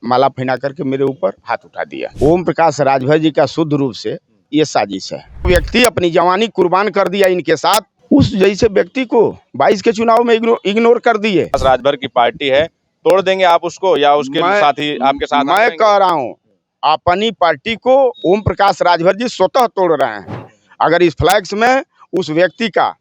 माला पहना करके मेरे ऊपर हाथ उठा दिया। ओम प्रकाश राजभर जी का शुद्ध रूप से ये साजिश है। व्यक्ति अपनी जवानी कुर्बान कर दिया इनके साथ, उस जैसे व्यक्ति को 22 के चुनाव में इग्नोर कर दिए। राजभर की पार्टी है, तोड़ देंगे आप उसको या उसके साथ ही आपके साथ? मैं कह रहा हूँ अपनी पार्टी को ओम प्रकाश राजभर जी स्वतः तोड़ रहे हैं। अगर इस फ्लैक्स में उस व्यक्ति का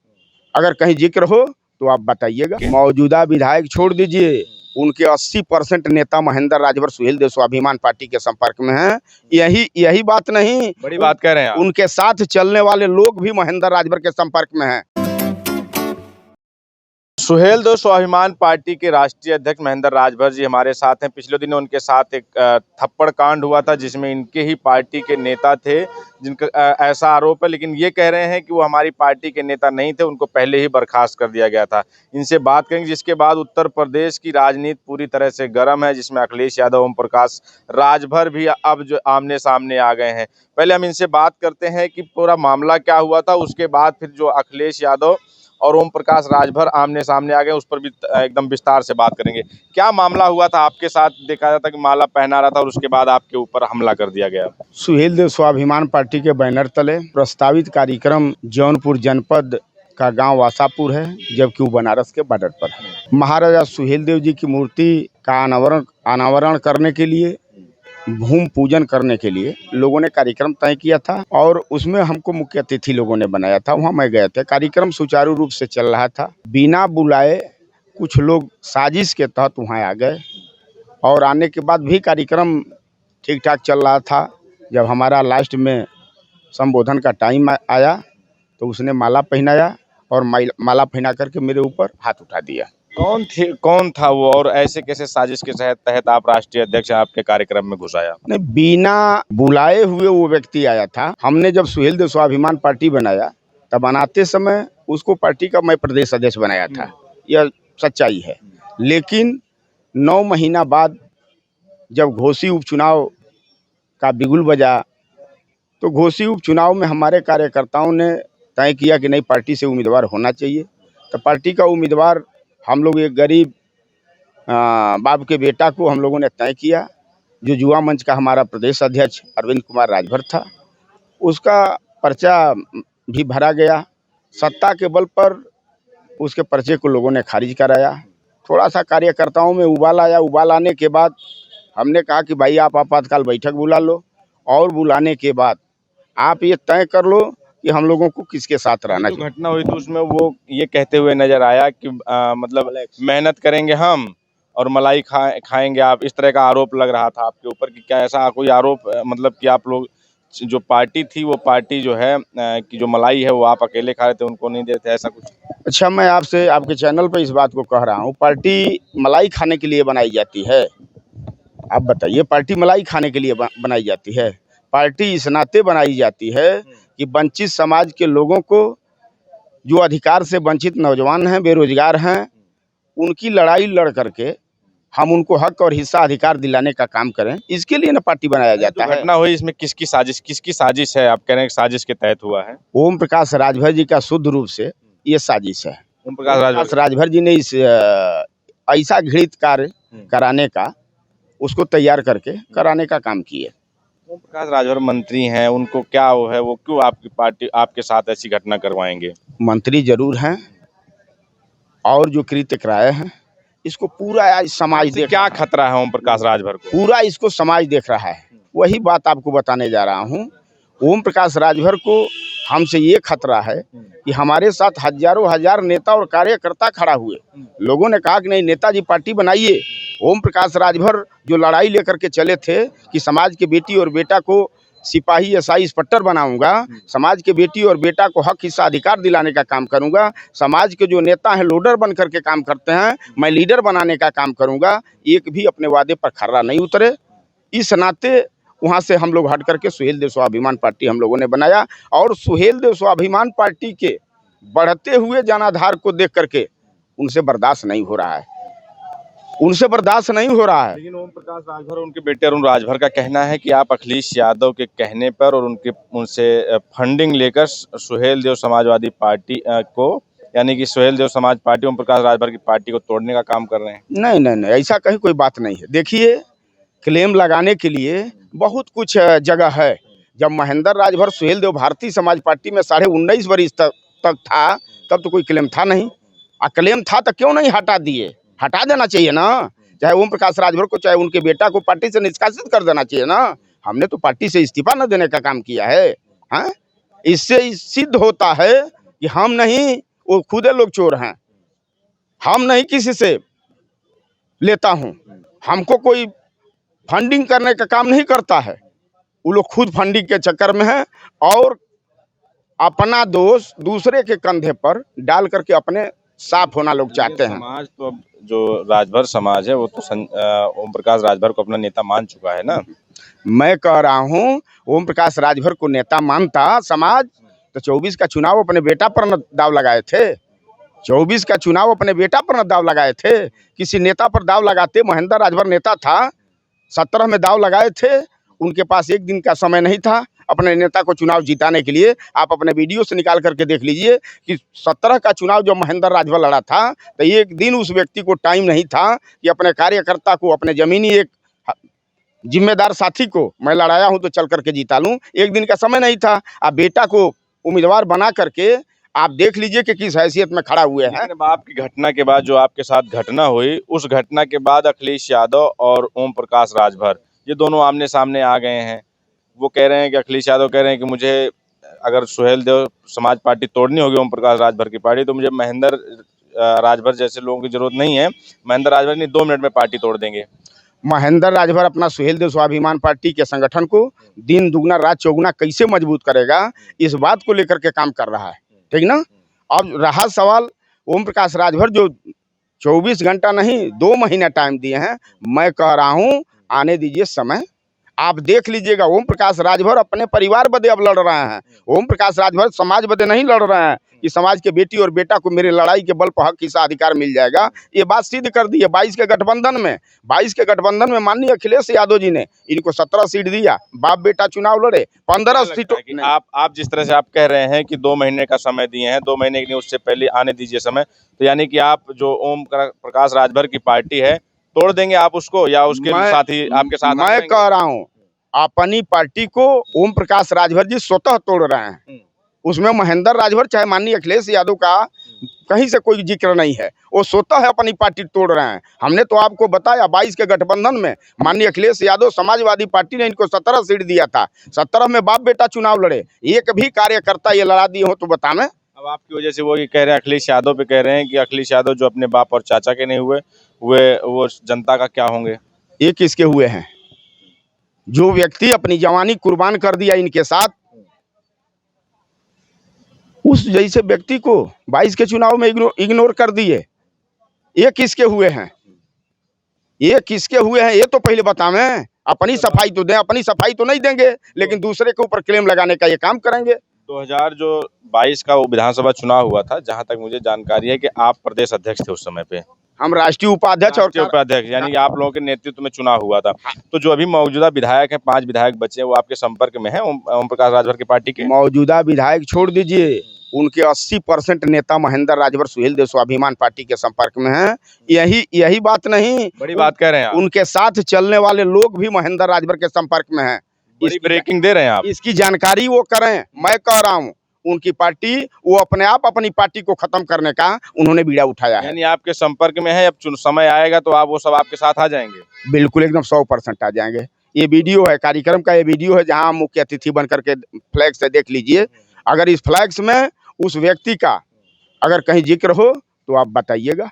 अगर कहीं जिक्र हो तो आप बताइएगा। मौजूदा विधायक छोड़ दीजिए, उनके 80% नेता महेंद्र राजभर सुहेलदेव स्वाभिमान पार्टी के संपर्क में हैं। यही बात नहीं, बड़ी बात कह रहे हैं आप। उनके साथ चलने वाले लोग भी महेंद्र राजभर के संपर्क में हैं। सुहेलदेव स्वाभिमान पार्टी के राष्ट्रीय अध्यक्ष महेंद्र राजभर जी हमारे साथ हैं। पिछले दिनों उनके साथ एक थप्पड़ कांड हुआ था जिसमें इनके ही पार्टी के नेता थे जिनका ऐसा आरोप है, लेकिन ये कह रहे हैं कि वो हमारी पार्टी के नेता नहीं थे, उनको पहले ही बर्खास्त कर दिया गया था। इनसे बात करेंगे, जिसके बाद उत्तर प्रदेश की राजनीति पूरी तरह से गर्म है, जिसमें अखिलेश यादव, ओम प्रकाश राजभर भी अब जो आमने सामने आ गए हैं। पहले हम इनसे बात करते हैं कि पूरा मामला क्या हुआ था, उसके बाद फिर जो अखिलेश यादव और ओम प्रकाश राजभर आमने सामने आ गए उस पर भी एकदम विस्तार से बात करेंगे। क्या मामला हुआ था आपके साथ? देखा जाता कि माला पहना रहा था और उसके बाद आपके ऊपर हमला कर दिया गया। सुहेलदेव स्वाभिमान पार्टी के बैनर तले प्रस्तावित कार्यक्रम जौनपुर जनपद का गांव वासापुर है, जबकि वो बनारस के बॉर्डर पर है। महाराजा सुहेलदेव जी की मूर्ति का अनावरण करने के लिए, भूमि पूजन करने के लिए लोगों ने कार्यक्रम तय किया था और उसमें हमको मुख्य अतिथि लोगों ने बनाया था। वहां मैं गया था। कार्यक्रम सुचारू रूप से चल रहा था। बिना बुलाए कुछ लोग साजिश के तहत वहां आ गए और आने के बाद भी कार्यक्रम ठीक ठाक चल रहा था। जब हमारा लास्ट में संबोधन का टाइम आया तो उसने माला पहनाया और माला पहना करके मेरे ऊपर हाथ उठा दिया। कौन था वो और ऐसे कैसे साजिश के तहत आप राष्ट्रीय अध्यक्ष आपके कार्यक्रम में घुसाया? नहीं, बिना बुलाए हुए वो व्यक्ति आया था। हमने जब सुहेलदेव स्वाभिमान पार्टी बनाया तब बनाते समय उसको पार्टी का मैं प्रदेश अध्यक्ष बनाया था, यह सच्चाई है। लेकिन 9 महीना बाद जब घोसी उपचुनाव का बिगुल बजा तो घोसी उपचुनाव में हमारे कार्यकर्ताओं ने तय किया कि नहीं, पार्टी से उम्मीदवार होना चाहिए। तो पार्टी का उम्मीदवार हम लोग एक गरीब बाप के बेटा को हम लोगों ने तय किया, जो युवा मंच का हमारा प्रदेश अध्यक्ष अरविंद कुमार राजभर था। उसका पर्चा भी भरा गया। सत्ता के बल पर उसके पर्चे को लोगों ने खारिज कराया। थोड़ा सा कार्यकर्ताओं में उबाल आया। उबाल आने के बाद हमने कहा कि भाई आप आपातकाल बैठक बुला लो और बुलाने के बाद आप ये तय कर लो कि हम लोगों को किसके साथ रहना चाहिए। घटना हुई तो उसमें वो ये कहते हुए नजर आया कि मतलब मेहनत करेंगे हम और मलाई खाएंगे आप, इस तरह का आरोप लग रहा था आपके ऊपर। कि क्या ऐसा कोई आरोप मतलब कि आप लोग जो पार्टी थी वो पार्टी जो है कि जो मलाई है वो आप अकेले खा रहे थे, उनको नहीं देते, ऐसा कुछ? अच्छा, मैं आपसे आपके चैनल पर इस बात को कह रहा हूँ, पार्टी मलाई खाने के लिए बनाई जाती है? आप बताइए, पार्टी मलाई खाने के लिए बनाई जाती है? पार्टी इस नाते बनाई जाती है कि वंचित समाज के लोगों को, जो अधिकार से वंचित नौजवान हैं, बेरोजगार हैं, उनकी लड़ाई लड़ करके हम उनको हक और हिस्सा अधिकार दिलाने का काम करें, इसके लिए ना पार्टी बनाया जाता है। घटना हुई इसमें किसकी साजिश है? आप कह रहे हैं साजिश के तहत हुआ है? ओम प्रकाश राजभर जी का शुद्ध रूप से ये साजिश है। ओम प्रकाश राजभर जी ने इस ऐसा घृणित कार्य कराने का, उसको तैयार करके कराने का काम किए। ओम प्रकाश राजभर मंत्री हैं, उनको क्या वो है, वो क्यों आपकी पार्टी आपके साथ ऐसी घटना करवाएंगे? मंत्री जरूर हैं और जो कृत्य कराए हैं इसको पूरा आज समाज देख। क्या खतरा है ओम प्रकाश राजभर को? पूरा इसको समाज देख रहा है। वही बात आपको बताने जा रहा हूँ। ओम प्रकाश राजभर को हमसे ये खतरा है कि हमारे साथ हजारों हजार नेता और कार्यकर्ता खड़ा हुए। लोगों ने कहा कि नहीं, नेताजी पार्टी बनाइए। ओम प्रकाश राजभर जो लड़ाई लेकर के चले थे कि समाज के बेटी और बेटा को सिपाही एसआई इंस्पेक्टर बनाऊंगा, समाज के बेटी और बेटा को हक हिस्सा अधिकार दिलाने का काम करूंगा, समाज के जो नेता हैं लोडर बन करके काम करते हैं, मैं लीडर बनाने का काम करूंगा, एक भी अपने वादे पर खरा नहीं उतरे। इस नाते वहां से हम लोग हट करके सुहेलदेव स्वाभिमान पार्टी हम लोगों ने बनाया और सुहेलदेव स्वाभिमान पार्टी के बढ़ते हुए जनाधार को देख करके उनसे बर्दाश्त नहीं हो रहा है, लेकिन ओम प्रकाश राजभर और उनके बेटे अरुण राजभर का कहना है कि आप अखिलेश यादव के कहने पर और उनसे फंडिंग लेकर सुहेलदेव समाजवादी पार्टी को, यानी कि सुहेलदेव समाज पार्टी ओम प्रकाश राजभर की पार्टी को तोड़ने का काम कर रहे हैं। नहीं, ऐसा कहीं कोई बात नहीं है। देखिए, क्लेम लगाने के लिए बहुत कुछ जगह है। जब महेंद्र राजभर सुहेल देव भारतीय समाज पार्टी में 19.5 वर्ष तक था, तब तो कोई क्लेम था नहीं। क्लेम था तो क्यों नहीं हटा दिए? हटा देना चाहिए ना। चाहे ओम प्रकाश राजभर को, चाहे उनके बेटा को पार्टी से निष्कासित कर देना चाहिए ना। हमने तो पार्टी से इस्तीफा न देने का काम किया है। हाँ, इससे सिद्ध होता है कि हम नहीं, वो खुदे लोग चोर हैं। हम नहीं किसी से लेता हूँ, हमको कोई फंडिंग करने का काम नहीं करता है। वो लोग खुद फंडिंग के चक्कर में है और अपना दोष दूसरे के कंधे पर डाल करके अपने साफ होना लोग चाहते हैं। समाज तो अब जो राजभर समाज है वो तो ओम प्रकाश राजभर को अपना नेता मान चुका है ना। मैं कह रहा हूँ, ओम प्रकाश राजभर को नेता मानता समाज तो 24 का चुनाव अपने बेटा पर न दाव लगाए थे। 24 का चुनाव अपने बेटा पर न दाव लगाए थे, किसी नेता पर दाव लगाते। महेंद्र राजभर नेता था, 17 में दाव लगाए थे। उनके पास एक दिन का समय नहीं था अपने नेता को चुनाव जिताने के लिए। आप अपने वीडियो से निकाल करके देख लीजिए कि 17 का चुनाव जब महेंद्र राजभर लड़ा था तो एक दिन उस व्यक्ति को टाइम नहीं था कि अपने कार्यकर्ता को, अपने जमीनी एक जिम्मेदार साथी को मैं लड़ाया हूं तो चल करके जीता लूं। एक दिन का समय नहीं था। आप बेटा को उम्मीदवार बना करके आप देख लीजिए कि किस हैसियत में खड़ा हुए हैं। लेकिन आपकी घटना के बाद, जो आपके साथ घटना हुई, उस घटना के बाद अखिलेश यादव और ओम प्रकाश राजभर ये दोनों आमने सामने आ गए हैं। वो कह रहे हैं कि अखिलेश यादव कह रहे हैं कि मुझे अगर सुहेल देव समाज पार्टी तोड़नी होगी, ओम प्रकाश राजभर की पार्टी, तो मुझे महेंद्र राजभर जैसे लोगों की जरूरत नहीं है। महेंद्र राजभर नहीं 2 मिनट में पार्टी तोड़ देंगे। महेंद्र राजभर अपना सुहेल देव स्वाभिमान पार्टी के संगठन को दिन दुगना रात चौगुना कैसे मजबूत करेगा, इस बात को लेकर के काम कर रहा है। ठीक ना। अब रहा सवाल ओम प्रकाश राजभर जो 24 घंटा नहीं 2 महीना टाइम दिए हैं, मैं कह रहा हूं आने दीजिए समय। आप देख लीजिएगा, ओम प्रकाश राजभर अपने परिवार बदे अब लड़ रहे हैं। ओम प्रकाश राजभर समाज बदे नहीं लड़ रहे हैं कि समाज के बेटी और बेटा को मेरे लड़ाई के बल पर हक हिस्सा अधिकार मिल जाएगा। ये बात सिद्ध कर दी है 22 के गठबंधन में माननीय अखिलेश यादव जी ने इनको 17 सीट दिया। बाप बेटा चुनाव लड़े, 15 सीटों। आप जिस तरह से आप कह रहे हैं कि 2 महीने का समय दिए हैं, 2 महीने के लिए उससे पहले आने दीजिए समय, तो यानी कि आप जो ओम प्रकाश राजभर की पार्टी है तोड़ देंगे आप उसको, या उसके साथ ही आपके साथ? मैं कह रहा हूँ अपनी पार्टी को ओम प्रकाश राजभर जी स्वतः तोड़ रहे हैं। उसमें महेंद्र राजभर चाहे माननीय अखिलेश यादव का कहीं से कोई जिक्र नहीं है। वो स्वतः है अपनी पार्टी तोड़ रहे हैं। हमने तो आपको बताया 22 के गठबंधन में माननीय अखिलेश यादव समाजवादी पार्टी ने इनको 17 सीट दिया था। 17 में बाप बेटा चुनाव लड़े, एक भी कार्यकर्ता ये लड़ा दिए हो तो बतावें। अब आपकी वजह से वो ये कह रहे हैं, अखिलेश यादव पे कह रहे हैं कि अखिलेश यादव जो अपने बाप और चाचा के नहीं हुए, वो जनता का क्या होंगे? ये किसके हुए हैं? जो व्यक्ति अपनी जवानी कुर्बान कर दिया इनके साथ, उस जैसे व्यक्ति को 22 के चुनाव में इग्नोर कर दिए। ये किसके हुए हैं? ये किसके हुए हैं ये तो पहले बतावें। अपनी सफाई तो दें। अपनी सफाई तो नहीं देंगे, लेकिन दूसरे के ऊपर क्लेम लगाने का ये काम करेंगे। 2022 का वो विधानसभा चुनाव हुआ था, जहां तक मुझे जानकारी है कि आप प्रदेश अध्यक्ष थे उस समय पे। हम राष्ट्रीय उपाध्यक्ष और उपाध्यक्ष, यानी कि आप लोगों के नेतृत्व में चुनाव हुआ था। तो जो अभी मौजूदा विधायक हैं, 5 विधायक बचे हैं, वो आपके संपर्क में हैं ओम प्रकाश राजभर की पार्टी के? मौजूदा विधायक छोड़ दीजिए, उनके 80% नेता महेंद्र राजभर सुहेल देव स्वाभिमान पार्टी के संपर्क में हैं। यही बात नहीं, बड़ी बात कह रहे हैं आप। उनके साथ चलने वाले लोग भी महेंद्र राजभर के संपर्क में हैं। बड़ी ब्रेकिंग दे रहे हैं आप। इसकी जानकारी वो करें। मैं कह रहा हूँ उनकी पार्टी, वो अपने आप अपनी पार्टी को खत्म करने का उन्होंने बीड़ा उठाया है। यानी आपके संपर्क में है, अब समय आएगा तो आप वो सब आपके साथ आ जाएंगे? बिल्कुल, एकदम 100% आ जाएंगे। ये वीडियो है कार्यक्रम का, ये वीडियो है जहां मुख्य अतिथि बन करके फ्लैग से देख लीजिए। अगर इस फ्लैग्स में उस व्यक्ति का अगर कहीं जिक्र हो तो आप बताइएगा।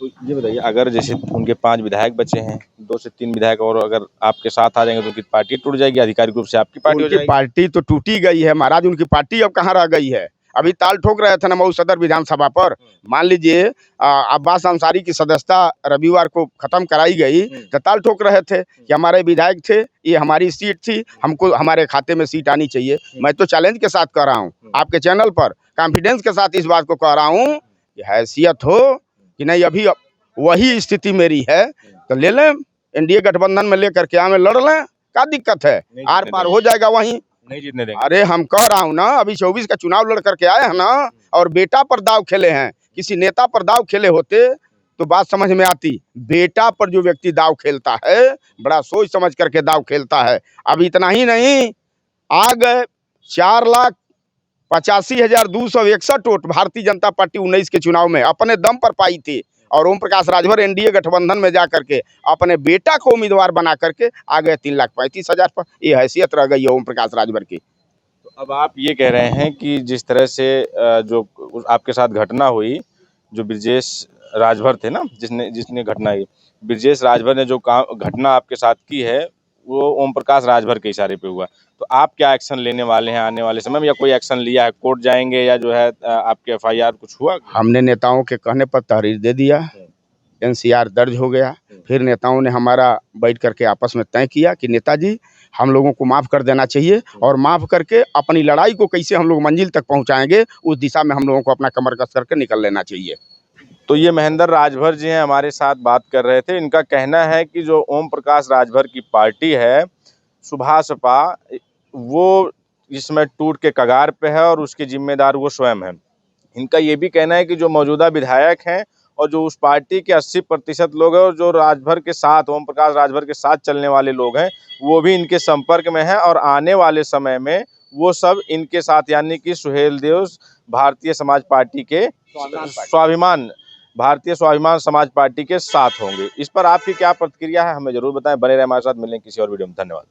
तो ये बताइए, अगर जैसे उनके 5 विधायक बचे हैं, 2 से 3 विधायक और अगर आपके साथ आ जाएंगे तो उनकी पार्टी टूट जाएगी, आधिकारिक रूप से आपकी पार्टी हो जाएगी? पार्टी तो टूटी गई है महाराज। उनकी पार्टी अब कहाँ रह गई है? अभी ताल ठोक रहे थे ना मऊ सदर विधानसभा पर। मान लीजिए अब्बास अंसारी की सदस्यता रविवार को खत्म कराई गई तो ताल ठोक रहे थे कि हमारे विधायक थे, ये हमारी सीट थी, हमको हमारे खाते में सीट आनी चाहिए। मैं तो चैलेंज के साथ कह रहा हूँ, आपके चैनल पर कॉन्फिडेंस के साथ इस बात को कह रहा हूँ कि हैसियत हो कि नहीं, अभी वही स्थिति मेरी है तो ले लें, एनडीए गठबंधन में लेकर के हमें लड़ लें। क्या दिक्कत है? आर पार हो जाएगा। वहीं नहीं जीतने देंगे। अरे हम कह रहा हूँ ना, अभी 24 का चुनाव लड़ करके आए हैं ना, और बेटा पर दाव खेले हैं। किसी नेता पर दाव खेले होते तो बात समझ में आती। बेटा पर जो व्यक्ति दाव खेलता है, बड़ा सोच समझ करके दाव खेलता है। अब इतना ही नहीं, आ गए 4,85,261 वोट भारतीय जनता पार्टी 19 के चुनाव में अपने दम पर पाई थी, और ओम प्रकाश राजभर एनडीए गठबंधन में जा करके अपने बेटा को उम्मीदवार बना करके आ गए 3,35,000 पर। ये हैसियत रह गई है ओम प्रकाश राजभर की। तो अब आप ये कह रहे हैं कि जिस तरह से जो आपके साथ घटना हुई, जो ब्रजेश राजभर थे ना, जिसने घटना की, ब्रजेश राजभर ने जो काम घटना आपके साथ की है, वो ओम प्रकाश राजभर के इशारे पे हुआ। तो आप क्या एक्शन लेने वाले हैं आने वाले समय में, या कोई एक्शन लिया है, कोर्ट जाएंगे, या जो है आपके एफआईआर कुछ हुआ? हमने नेताओं के कहने पर तहरीर दे दिया, एनसीआर दर्ज हो गया। फिर नेताओं ने हमारा बैठ करके आपस में तय किया कि नेताजी हम लोगों को माफ़ कर देना चाहिए, और माफ़ करके अपनी लड़ाई को कैसे हम लोग मंजिल तक पहुंचाएंगे, उस दिशा में हम लोगों को अपना कमर कस करके निकल लेना चाहिए। तो ये महेंद्र राजभर जी हैं, हमारे साथ बात कर रहे थे। इनका कहना है कि जो ओम प्रकाश राजभर की पार्टी है सुभाषपा, वो इसमें टूट के कगार पे है और उसके जिम्मेदार वो स्वयं है। इनका ये भी कहना है कि जो मौजूदा विधायक हैं और जो उस पार्टी के 80% लोग हैं, और जो राजभर के साथ, ओम प्रकाश राजभर के साथ चलने वाले लोग हैं, वो भी इनके संपर्क में हैं, और आने वाले समय में वो सब इनके साथ, यानी कि सुहेलदेव भारतीय समाज पार्टी के भारतीय स्वाभिमान समाज पार्टी के साथ होंगे। इस पर आपकी क्या प्रतिक्रिया है, हमें जरूर बताएं। बने रहे हमारे साथ, मिलेंगे किसी और वीडियो में। धन्यवाद।